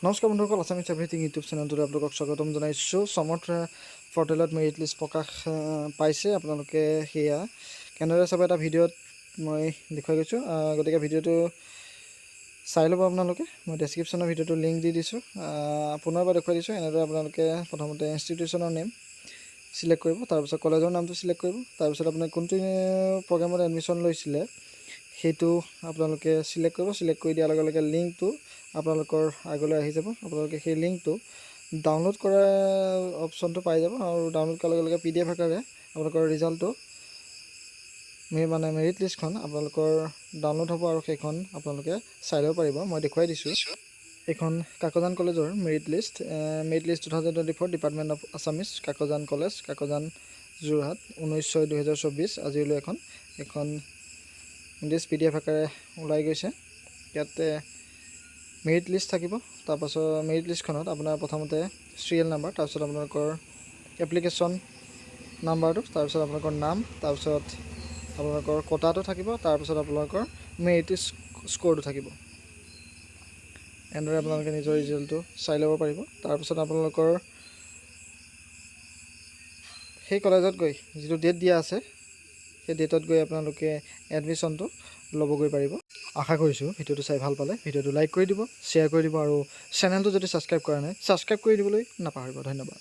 নমস্কাৰ বন্ধুসকল, Assamese everything YouTube চেনেলটোলৈ আপোনালোকক স্বাগতম জনাইছোঁ। সমৰ্থ পৰ্টেলত মেৰিট লিষ্ট প্ৰকাশ পাইছে। আপোনালোকে সেয়া কেনেদৰে চাব এটা ভিডিঅ'ত মই দেখুৱাই গৈছোঁ। গতিকে ভিডিঅ'টো চাই ল'ব আপোনালোকে। মই ডেছক্ৰিপশ্যনৰ ভিডিঅ'টো লিংক দি দিছোঁ। পুনৰবাৰ দেখুৱাই দিছোঁ। এনেদৰে আপোনালোকে প্ৰথমতে ইনষ্টিটিউশ্যনৰ নেম চিলেক্ট কৰিব, তাৰপিছত কলেজৰ নামটো চিলেক্ট কৰিব, তাৰপিছত আপুনি কোনটো প্ৰগ্ৰামত এডমিশ্যন লৈছিলে সেইটো আপোনালোকে চিলেক্ট কৰিব। চিলেক্ট কৰি দিয়াৰ লগে লগে লিংকটো আপোনালোকৰ আগলৈ আহি যাব। আপোনালোকে সেই লিংকটো ডাউনলোড কৰা অপশ্যনটো পাই যাব আৰু ডাউনলোড কৰাৰ লগে লগে PDF আকাৰে আপোনালোকৰ ৰিজাল্টটো মেৰিট লিষ্টখন আপোনালোকৰ ডাউনলোড হ'ব আৰু সেইখন আপোনালোকে চাই ল'ব পাৰিব। মই দেখুৱাই দিছোঁ। এইখন কাকজান কলেজৰ merit list 2024 department of Assamese, Kakajan college, Kakajan, Jorhat, 19/6/2024 আজিলৈ এখন ইংলিছ PDF আকাৰে ওলাই গৈছে। ইয়াতে মেৰিট লিষ্ট থাকিব। তাৰপাছত মেৰিট লিষ্টখনত আপোনাৰ প্ৰথমতে চিৰিয়েল নাম্বাৰ, তাৰপিছত আপোনালোকৰ এপ্লিকেশ্যন নাম্বাৰটো, তাৰপিছত আপোনালোকৰ নাম, তাৰপিছত আপোনালোকৰ কোটাটো থাকিব, তাৰপিছত আপোনালোকৰ মেৰিট স্ক'ৰটো থাকিব। এনেদৰে আপোনালোকে নিজৰ ৰিজাল্টটো চাই ল'ব পাৰিব। তাৰপিছত আপোনালোকৰ সেই কলেজত গৈ যিটো ডেট দিয়া আছে সেই ডেটত গৈ আপোনালোকে এডমিশ্যনটো ল'বগৈ পাৰিব। আশা কৰিছোঁ ভিডিঅ'টো চাই ভাল পালে ভিডিঅ'টো লাইক কৰি দিব, শ্বেয়াৰ কৰি দিব আৰু চেনেলটো যদি ছাবস্ক্ৰাইব কৰা নাই ছাবস্ক্ৰাইব কৰি দিবলৈ নাপাহৰিব। ধন্যবাদ।